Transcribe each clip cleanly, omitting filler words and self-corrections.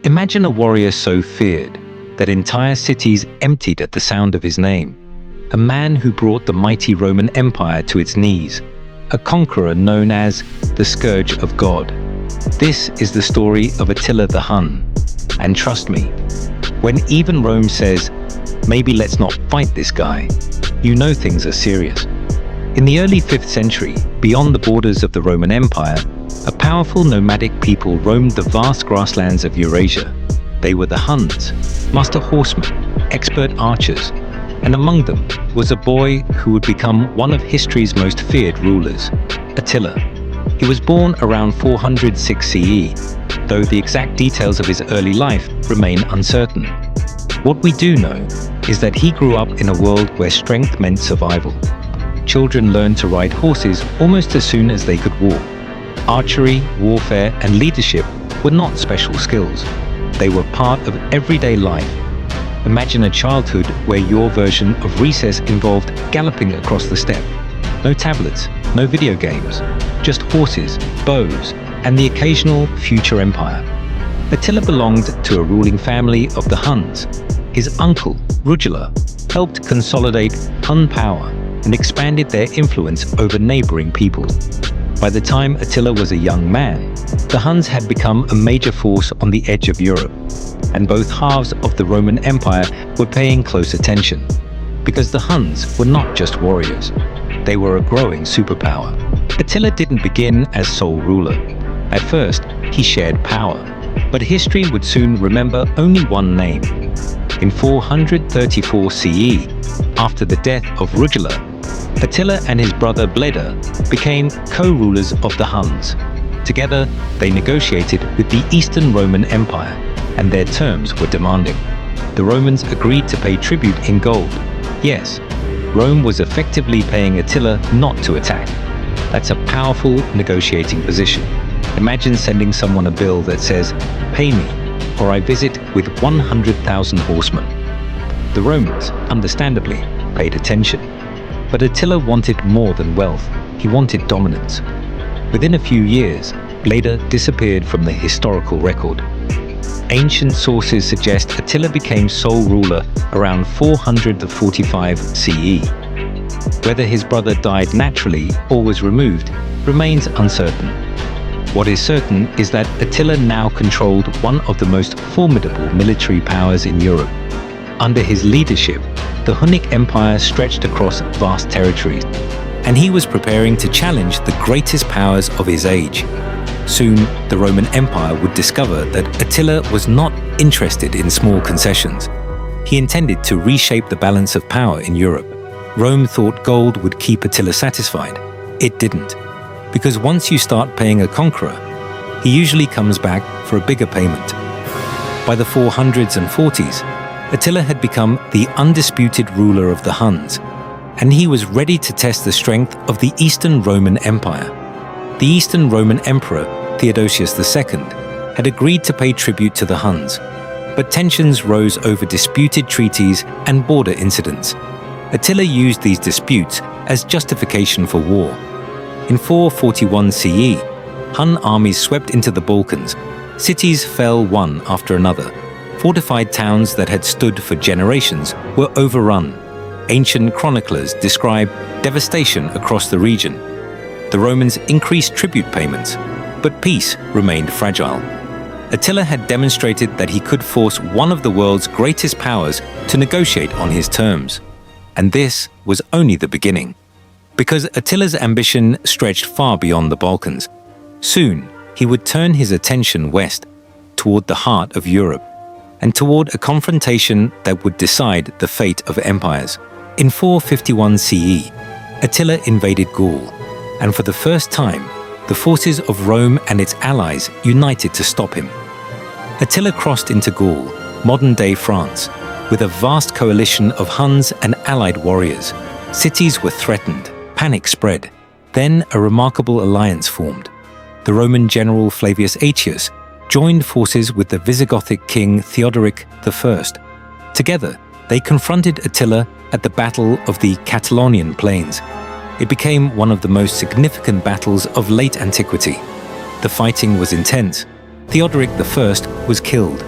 Imagine a warrior so feared that entire cities emptied at the sound of his name. A man who brought the mighty Roman Empire to its knees. A conqueror known as the Scourge of God. This is the story of Attila the Hun. And trust me, when even Rome says, maybe let's not fight this guy, you know things are serious. In the early 5th century, beyond the borders of the Roman Empire, a powerful nomadic people roamed the vast grasslands of Eurasia. They were the Huns, master horsemen, expert archers, and among them was a boy who would become one of history's most feared rulers, Attila. He was born around 406 CE, though the exact details of his early life remain uncertain. What we do know is that he grew up in a world where strength meant survival. Children learned to ride horses almost as soon as they could walk. Archery, warfare, and leadership were not special skills. They were part of everyday life. Imagine a childhood where your version of recess involved galloping across the steppe. No tablets, no video games, just horses, bows, and the occasional future empire. Attila belonged to a ruling family of the Huns. His uncle, Rugila, helped consolidate Hun power and expanded their influence over neighboring peoples. By the time Attila was a young man, the Huns had become a major force on the edge of Europe, and both halves of the Roman Empire were paying close attention. Because the Huns were not just warriors, they were a growing superpower. Attila didn't begin as sole ruler. At first, he shared power, but history would soon remember only one name. In 434 CE, after the death of Rugila, Attila and his brother Bleda became co-rulers of the Huns. Together, they negotiated with the Eastern Roman Empire, and their terms were demanding. The Romans agreed to pay tribute in gold. Yes, Rome was effectively paying Attila not to attack. That's a powerful negotiating position. Imagine sending someone a bill that says, "Pay me, or I visit with 100,000 horsemen." The Romans, understandably, paid attention. But Attila wanted more than wealth. He wanted dominance. Within a few years, Bleda disappeared from the historical record. Ancient sources suggest Attila became sole ruler around 445 CE. Whether his brother died naturally or was removed remains uncertain. What is certain is that Attila now controlled one of the most formidable military powers in Europe. Under his leadership, the Hunnic Empire stretched across vast territories, and he was preparing to challenge the greatest powers of his age. Soon, the Roman Empire would discover that Attila was not interested in small concessions. He intended to reshape the balance of power in Europe. Rome thought gold would keep Attila satisfied. It didn't. Because once you start paying a conqueror, he usually comes back for a bigger payment. By the 400s and 40s, Attila had become the undisputed ruler of the Huns, and he was ready to test the strength of the Eastern Roman Empire. The Eastern Roman Emperor, Theodosius II, had agreed to pay tribute to the Huns, but tensions rose over disputed treaties and border incidents. Attila used these disputes as justification for war. In 441 CE, Hun armies swept into the Balkans. Cities fell one after another. Fortified towns that had stood for generations were overrun. Ancient chroniclers describe devastation across the region. The Romans increased tribute payments, but peace remained fragile. Attila had demonstrated that he could force one of the world's greatest powers to negotiate on his terms. And this was only the beginning. Because Attila's ambition stretched far beyond the Balkans. Soon, he would turn his attention west, toward the heart of Europe, and toward a confrontation that would decide the fate of empires. In 451 CE, Attila invaded Gaul, and for the first time, the forces of Rome and its allies united to stop him. Attila crossed into Gaul, modern-day France, with a vast coalition of Huns and allied warriors. Cities were threatened, panic spread. Then a remarkable alliance formed. The Roman general Flavius Aetius joined forces with the Visigothic king Theodoric I. Together, they confronted Attila at the Battle of the Catalaunian Plains. It became one of the most significant battles of late antiquity. The fighting was intense. Theodoric I was killed,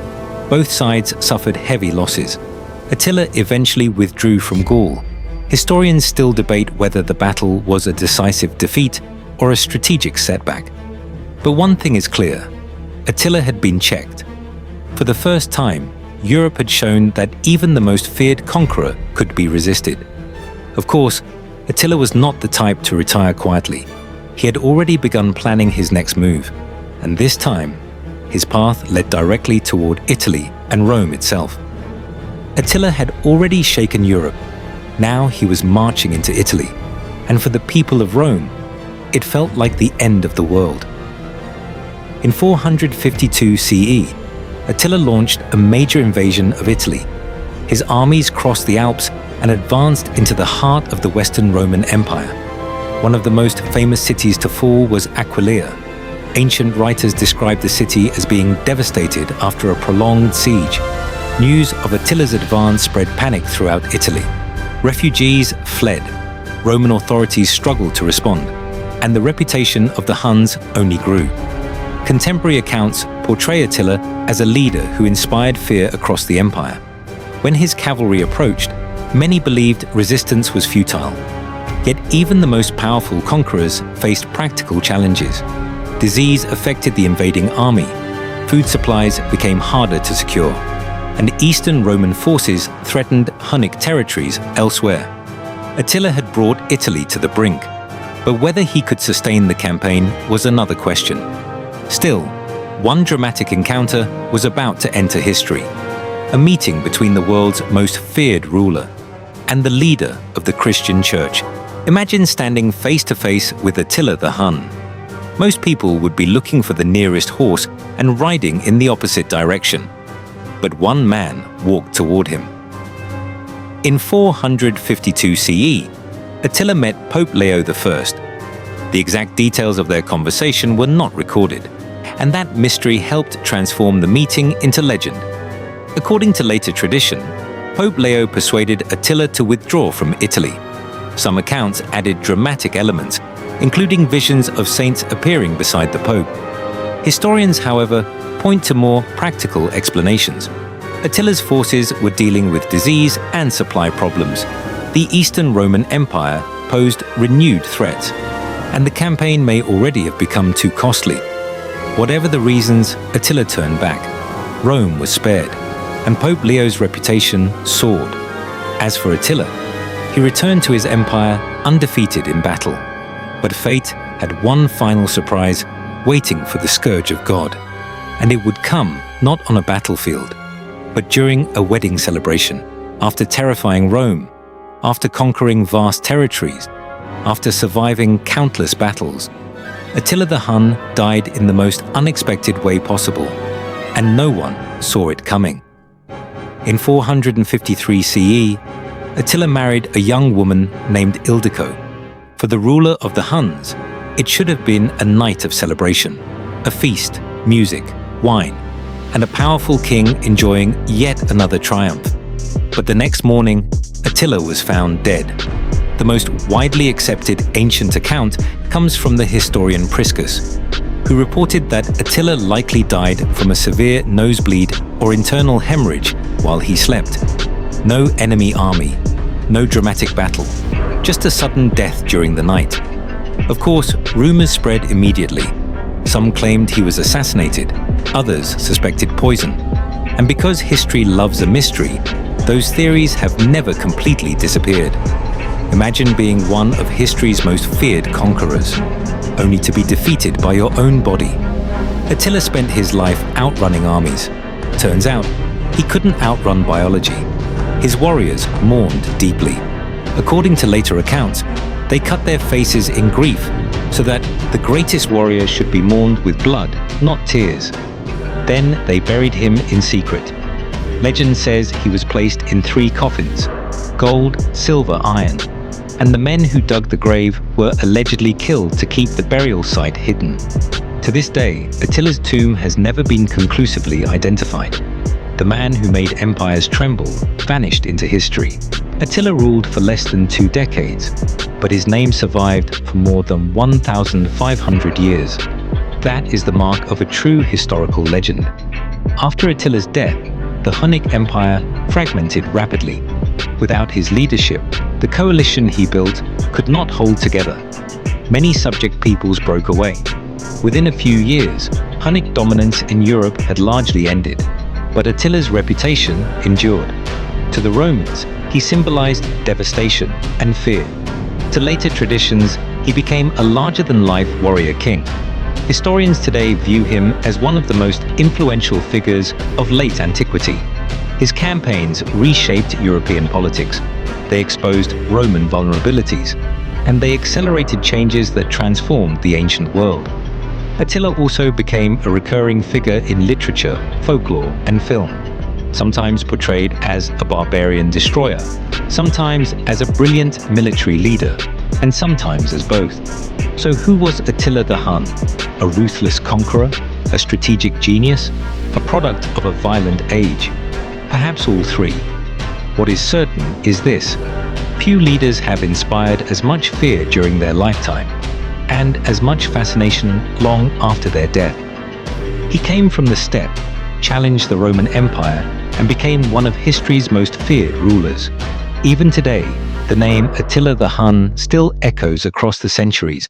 Both sides suffered heavy losses. Attila eventually withdrew from Gaul. Historians still debate whether the battle was a decisive defeat or a strategic setback. But one thing is clear: Attila had been checked. For the first time, Europe had shown that even the most feared conqueror could be resisted. Of course, Attila was not the type to retire quietly. He had already begun planning his next move, and this time, his path led directly toward Italy and Rome itself. Attila had already shaken Europe. Now he was marching into Italy, and for the people of Rome, it felt like the end of the world. In 452 CE, Attila launched a major invasion of Italy. His armies crossed the Alps and advanced into the heart of the Western Roman Empire. One of the most famous cities to fall was Aquileia. Ancient writers described the city as being devastated after a prolonged siege. News of Attila's advance spread panic throughout Italy. Refugees fled. Roman authorities struggled to respond, and the reputation of the Huns only grew. Contemporary accounts portray Attila as a leader who inspired fear across the empire. When his cavalry approached, many believed resistance was futile. Yet even the most powerful conquerors faced practical challenges. Disease affected the invading army. Food supplies became harder to secure, and Eastern Roman forces threatened Hunnic territories elsewhere. Attila had brought Italy to the brink, but whether he could sustain the campaign was another question. Still, one dramatic encounter was about to enter history: a meeting between the world's most feared ruler and the leader of the Christian Church. Imagine standing face to face with Attila the Hun. Most people would be looking for the nearest horse and riding in the opposite direction. But one man walked toward him. In 452 CE, Attila met Pope Leo I. The exact details of their conversation were not recorded, and that mystery helped transform the meeting into legend. According to later tradition, Pope Leo persuaded Attila to withdraw from Italy. Some accounts added dramatic elements, including visions of saints appearing beside the Pope. Historians, however, point to more practical explanations. Attila's forces were dealing with disease and supply problems. The Eastern Roman Empire posed renewed threats, and the campaign may already have become too costly. Whatever the reasons, Attila turned back. Rome was spared, and Pope Leo's reputation soared. As for Attila, he returned to his empire undefeated in battle. But fate had one final surprise waiting for the Scourge of God. And it would come not on a battlefield, but during a wedding celebration, after terrifying Rome, after conquering vast territories, after surviving countless battles. Attila the Hun died in the most unexpected way possible, and no one saw it coming. In 453 CE, Attila married a young woman named Ildiko. For the ruler of the Huns, it should have been a night of celebration, a feast, music, wine, and a powerful king enjoying yet another triumph. But the next morning, Attila was found dead. The most widely accepted ancient account comes from the historian Priscus, who reported that Attila likely died from a severe nosebleed or internal hemorrhage while he slept. No enemy army, no dramatic battle, just a sudden death during the night. Of course, rumors spread immediately. Some claimed he was assassinated, others suspected poison. And because history loves a mystery, those theories have never completely disappeared. Imagine being one of history's most feared conquerors, only to be defeated by your own body. Attila spent his life outrunning armies. Turns out, he couldn't outrun biology. His warriors mourned deeply. According to later accounts, they cut their faces in grief so that the greatest warrior should be mourned with blood, not tears. Then they buried him in secret. Legend says he was placed in 3 coffins: gold, silver, iron. And the men who dug the grave were allegedly killed to keep the burial site hidden. To this day, Attila's tomb has never been conclusively identified. The man who made empires tremble vanished into history. Attila ruled for less than 2 decades, but his name survived for more than 1,500 years. That is the mark of a true historical legend. After Attila's death, the Hun Empire fragmented rapidly. Without his leadership, the coalition he built could not hold together. Many subject peoples broke away. Within a few years, Hunnic dominance in Europe had largely ended, but Attila's reputation endured. To the Romans, he symbolized devastation and fear. To later traditions, he became a larger-than-life warrior king. Historians today view him as one of the most influential figures of late antiquity. His campaigns reshaped European politics. They exposed Roman vulnerabilities, and they accelerated changes that transformed the ancient world. Attila also became a recurring figure in literature, folklore, and film, sometimes portrayed as a barbarian destroyer, sometimes as a brilliant military leader, and sometimes as both. So who was Attila the Hun? A ruthless conqueror? A strategic genius? A product of a violent age? Perhaps all three. What is certain is this: few leaders have inspired as much fear during their lifetime, and as much fascination long after their death. He came from the steppe, challenged the Roman Empire, and became one of history's most feared rulers. Even today, the name Attila the Hun still echoes across the centuries,